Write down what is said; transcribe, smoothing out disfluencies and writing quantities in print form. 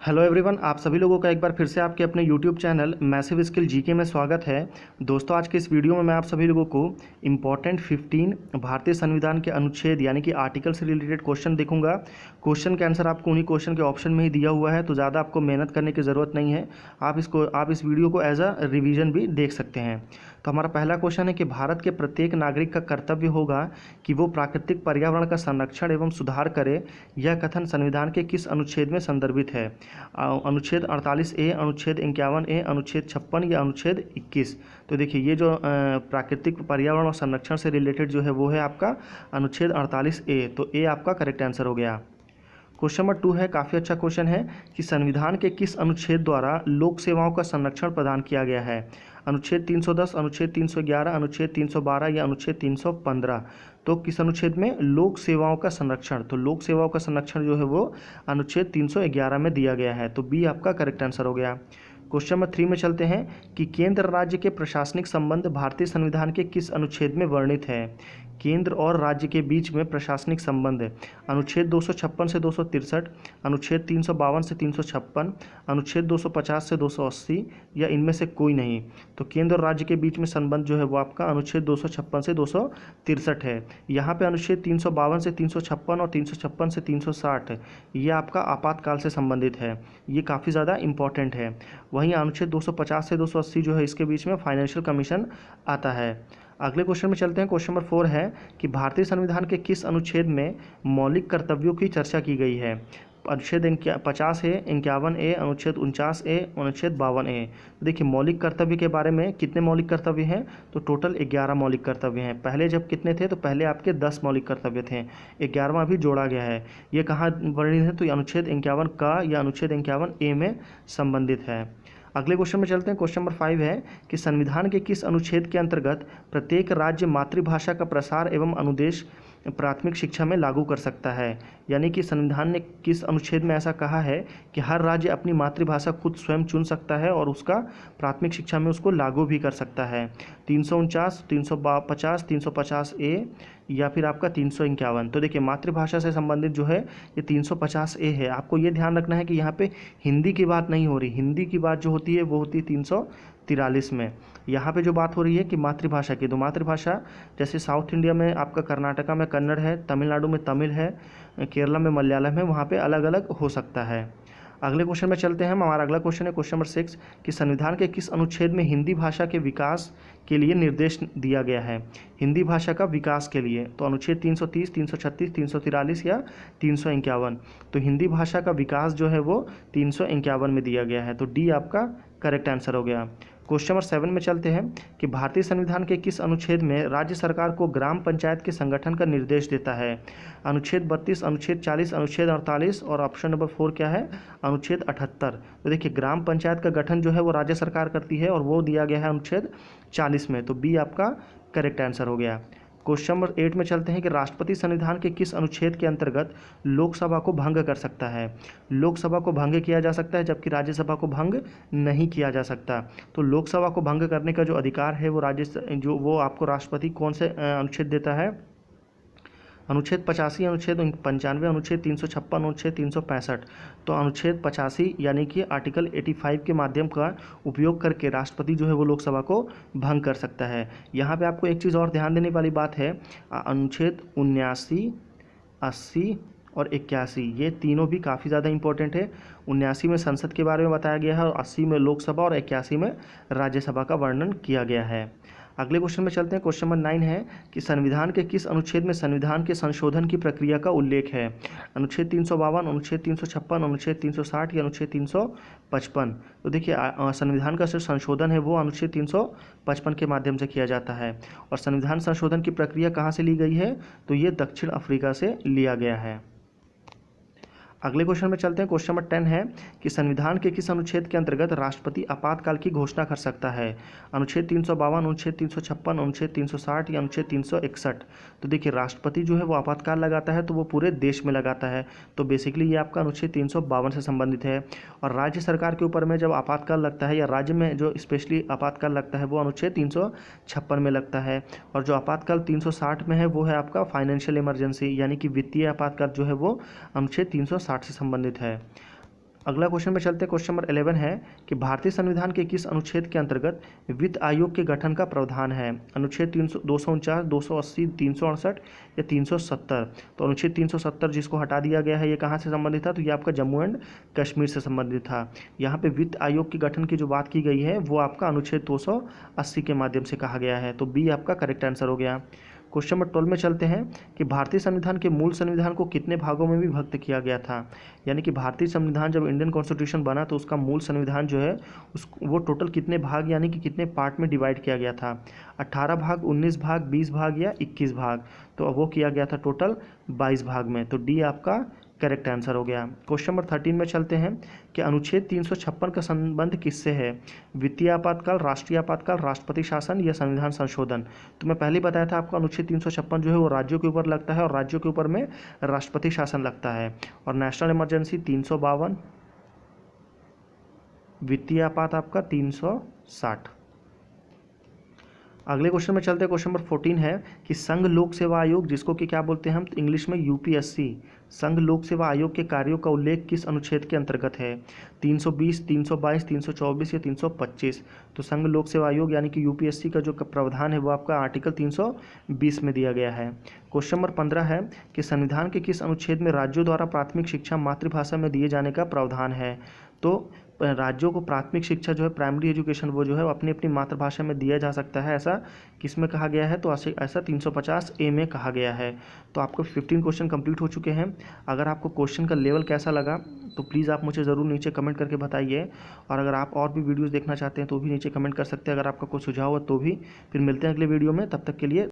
Hello everyone, आप सभी लोगों का एक बार फिर से आपके अपने YouTube channel massive skill GK में स्वागत है। दोस्तों, आज के इस वीडियो में मैं आप सभी लोगों को इम्पॉर्टेंट 15 भारतीय संविधान के अनुच्छेद यानी कि आर्टिकल से रिलेटेड क्वेश्चन देखूंगा। क्वेश्चन के आंसर आपको उन्हीं क्वेश्चन के ऑप्शन में ही दिया हुआ है, तो ज़्यादा आपको मेहनत करने की ज़रूरत नहीं है। आप इस वीडियो को एज अ रिविज़न भी देख सकते हैं। तो हमारा पहला क्वेश्चन है कि भारत के प्रत्येक नागरिक का कर्तव्य होगा कि वो प्राकृतिक पर्यावरण का संरक्षण एवं सुधार करे। यह कथन संविधान के किस अनुच्छेद में संदर्भित है? अनुच्छेद 48A, अनुच्छेद 51A, अनुच्छेद 56 या अनुच्छेद 21। तो देखिए, ये जो प्राकृतिक पर्यावरण और संरक्षण से रिलेटेड जो है वो है आपका अनुच्छेद 48A। तो ए आपका करेक्ट आंसर हो गया। क्वेश्चन नंबर 2 है, काफ़ी अच्छा क्वेश्चन है कि संविधान के किस अनुच्छेद द्वारा लोक सेवाओं का संरक्षण प्रदान किया गया है? अनुच्छेद 310, अनुच्छेद 311, अनुच्छेद 312 या अनुच्छेद 315। तो किस अनुच्छेद में लोक सेवाओं का संरक्षण? तो लोक सेवाओं का संरक्षण जो है वो अनुच्छेद 311 में दिया गया है। तो बी आपका करेक्ट आंसर हो गया। क्वेश्चन नंबर 3 में चलते हैं कि केंद्र राज्य के प्रशासनिक संबंध भारतीय संविधान के किस अनुच्छेद में वर्णित है? केंद्र और राज्य के बीच में प्रशासनिक संबंध अनुच्छेद 256 से 263, अनुच्छेद 352 से 356, अनुच्छेद 250 से 280 या इनमें से कोई नहीं। तो केंद्र और राज्य के बीच में संबंध जो है वो आपका अनुच्छेद 256 से 263 है। यहाँ पे अनुच्छेद 352 से 356 और 356 से 360 ये आपका आपातकाल से संबंधित है। ये काफ़ी ज़्यादा इंपॉर्टेंट है। वहीं अनुच्छेद 250 से 280 जो है इसके बीच में फाइनेंशियल कमीशन आता है। अगले क्वेश्चन में चलते हैं। क्वेश्चन नंबर 4 है कि भारतीय संविधान के किस अनुच्छेद में मौलिक कर्तव्यों की चर्चा की गई है? अनुच्छेद 50A, 51A, अनुच्छेद 49A, अनुच्छेद 52A। तो देखिए, मौलिक कर्तव्य के बारे में कितने मौलिक कर्तव्य हैं? तो टोटल 11 मौलिक कर्तव्य हैं। पहले जब कितने थे? तो पहले आपके 10 मौलिक कर्तव्य थे, 11वां अभी जोड़ा गया है। ये कहाँ वर्णित है? तो ये अनुच्छेद 51 का या अनुच्छेद 51A में संबंधित है। अगले क्वेश्चन में चलते हैं। क्वेश्चन नंबर 5 है कि संविधान के किस अनुच्छेद के अंतर्गत प्रत्येक राज्य मातृभाषा का प्रसार एवं अनुदेश प्राथमिक शिक्षा में लागू कर सकता है? यानी कि संविधान ने किस अनुच्छेद में ऐसा कहा है कि हर राज्य अपनी मातृभाषा खुद स्वयं चुन सकता है और उसका प्राथमिक शिक्षा में उसको लागू भी कर सकता है? 349, 350, 350A या फिर आपका 351। तो देखिए, मातृभाषा से संबंधित जो है ये 350A है। आपको ये ध्यान रखना है कि यहाँ पे हिंदी की बात नहीं हो रही। हिंदी की बात जो होती है वो होती है 343 में। यहाँ पे जो बात हो रही है कि मातृभाषा की, तो मातृभाषा जैसे साउथ इंडिया में आपका कर्नाटका में कन्नड़ है, तमिलनाडु में तमिल है, केरला में मलयालम है, वहाँ पे अलग अलग हो सकता है। अगले क्वेश्चन में चलते हैं। हमारा अगला क्वेश्चन है क्वेश्चन नंबर 6 कि संविधान के किस अनुच्छेद में हिंदी भाषा के विकास के लिए निर्देश दिया गया है? हिंदी भाषा का विकास के लिए। तो अनुच्छेद 330, 336, 343 या 351। तो हिंदी भाषा का विकास जो है वो 351 में दिया गया है। तो डी आपका करेक्ट आंसर हो गया। क्वेश्चन नंबर 7 में चलते हैं कि भारतीय संविधान के किस अनुच्छेद में राज्य सरकार को ग्राम पंचायत के संगठन का निर्देश देता है? अनुच्छेद 32, अनुच्छेद 40, अनुच्छेद 48 और ऑप्शन नंबर 4 क्या है? अनुच्छेद 78। तो देखिए, ग्राम पंचायत का गठन जो है वो राज्य सरकार करती है और वो दिया गया है अनुच्छेद 40 में। तो बी आपका करेक्ट आंसर हो गया। क्वेश्चन नंबर 8 में चलते हैं कि राष्ट्रपति संविधान के किस अनुच्छेद के अंतर्गत लोकसभा को भंग कर सकता है? लोकसभा को भंग किया जा सकता है जबकि राज्यसभा को भंग नहीं किया जा सकता। तो लोकसभा को भंग करने का जो अधिकार है वो आपको राष्ट्रपति कौन से अनुच्छेद देता है? अनुच्छेद 85, अनुच्छेद 95, अनुच्छेद 356, अनुच्छेद 365। तो अनुच्छेद 85 यानी कि आर्टिकल 85 के माध्यम का उपयोग करके राष्ट्रपति जो है वो लोकसभा को भंग कर सकता है। यहाँ पे आपको एक चीज़ और ध्यान देने वाली बात है, अनुच्छेद 79, 80 और 81 ये तीनों भी काफ़ी ज़्यादा इंपॉर्टेंट है। 79 में संसद के बारे में बताया गया है और 80 में लोकसभा और 81 में राज्यसभा का वर्णन किया गया है। अगले क्वेश्चन में चलते हैं। क्वेश्चन नंबर 9 है कि संविधान के किस अनुच्छेद में संविधान के संशोधन की प्रक्रिया का उल्लेख है? अनुच्छेद 352, अनुच्छेद 356, अनुच्छेद 360 या अनुच्छेद 355। तो देखिए, संविधान का जो संशोधन है वो अनुच्छेद 355 के माध्यम से किया जाता है। और संविधान संशोधन की प्रक्रिया कहाँ से ली गई है? तो ये दक्षिण अफ्रीका से लिया गया है। अगले क्वेश्चन में चलते हैं। क्वेश्चन नंबर 10 है कि संविधान के किस अनुच्छेद के अंतर्गत राष्ट्रपति आपातकाल की घोषणा कर सकता है? अनुच्छेद 352, अनुच्छेद 356, अनुच्छेद 360 या अनुच्छेद 361। तो देखिए, राष्ट्रपति जो है वो आपातकाल लगाता है तो वो पूरे देश में लगाता है। तो बेसिकली ये आपका अनुच्छेद 352 से संबंधित है। और राज्य सरकार के ऊपर में जब आपातकाल लगता है या राज्य में जो स्पेशली आपातकाल लगता है वो अनुच्छेद 356 में लगता है। और जो आपातकाल 360 में है वो है आपका फाइनेंशियल इमरजेंसी यानी कि वित्तीय आपातकाल जो है वो अनुच्छेद 360 से संबंधित है। अगला क्वेश्चन में चलते हैं। क्वेश्चन नंबर 11 है कि भारतीय संविधान के किस अनुच्छेद के अंतर्गत वित्त आयोग के गठन का प्रावधान है? अनुच्छेद 249, 280, 368 या 370? तो अनुच्छेद 370 जिसको हटा दिया गया है, ये कहाँ से संबंधित था? तो ये आपका जम्मू एंड कश्मीर से संबंधित था। यहाँ पे वित्त आयोग के गठन की जो बात की गई है वो आपका अनुच्छेद 280 के माध्यम से कहा गया है। तो बी आपका करेक्ट आंसर हो गया। क्वेश्चन नंबर 12 में चलते हैं कि भारतीय संविधान के मूल संविधान को कितने भागों में विभक्त किया गया था? यानी कि भारतीय संविधान जब इंडियन कॉन्स्टिट्यूशन बना तो उसका मूल संविधान जो है वो टोटल कितने भाग यानी कि कितने पार्ट में डिवाइड किया गया था? 18 भाग, 19 भाग, 20 भाग या 21 भाग? तो वो किया गया था टोटल 22 भाग में। तो डी आपका करेक्ट आंसर हो गया। क्वेश्चन नंबर 13 में चलते हैं कि अनुच्छेद 356 का संबंध किससे है? वित्तीय आपातकाल, राष्ट्रीय आपातकाल, राष्ट्रपति शासन या संविधान संशोधन? तो मैं पहले बताया था आपको अनुच्छेद 356 जो है वो राज्यों के ऊपर लगता है और राज्यों के ऊपर में राष्ट्रपति शासन लगता है। और नेशनल इमरजेंसी 352, वित्तीय आपात आपका 360। अगले क्वेश्चन में चलते हैं। क्वेश्चन नंबर 14 है कि संघ लोक सेवा आयोग, जिसको कि क्या बोलते हैं हम इंग्लिश में यूपीएससी, संघ लोक सेवा आयोग के कार्यों का उल्लेख किस अनुच्छेद के अंतर्गत है? 320, 322, 324 या 325? तो संघ लोक सेवा आयोग यानी कि यूपीएससी का जो प्रावधान है वो आपका आर्टिकल 320 में दिया गया है। क्वेश्चन नंबर 15 है कि संविधान के किस अनुच्छेद में राज्यों द्वारा प्राथमिक शिक्षा मातृभाषा में दिए जाने का प्रावधान है? तो राज्यों को प्राथमिक शिक्षा जो है प्राइमरी एजुकेशन वो जो है अपनी अपनी मातृभाषा में दिया जा सकता है। ऐसा किस में कहा गया है? तो ऐसा 350A में कहा गया है। तो आपको 15 क्वेश्चन कंप्लीट हो चुके हैं। अगर आपको क्वेश्चन का लेवल कैसा लगा तो प्लीज़ आप मुझे ज़रूर नीचे कमेंट करके बताइए। और अगर आप और भी वीडियोज़ देखना चाहते हैं तो भी नीचे कमेंट कर सकते हैं। अगर आपका कोई सुझाव हो तो भी। फिर मिलते हैं अगले वीडियो में, तब तक के लिए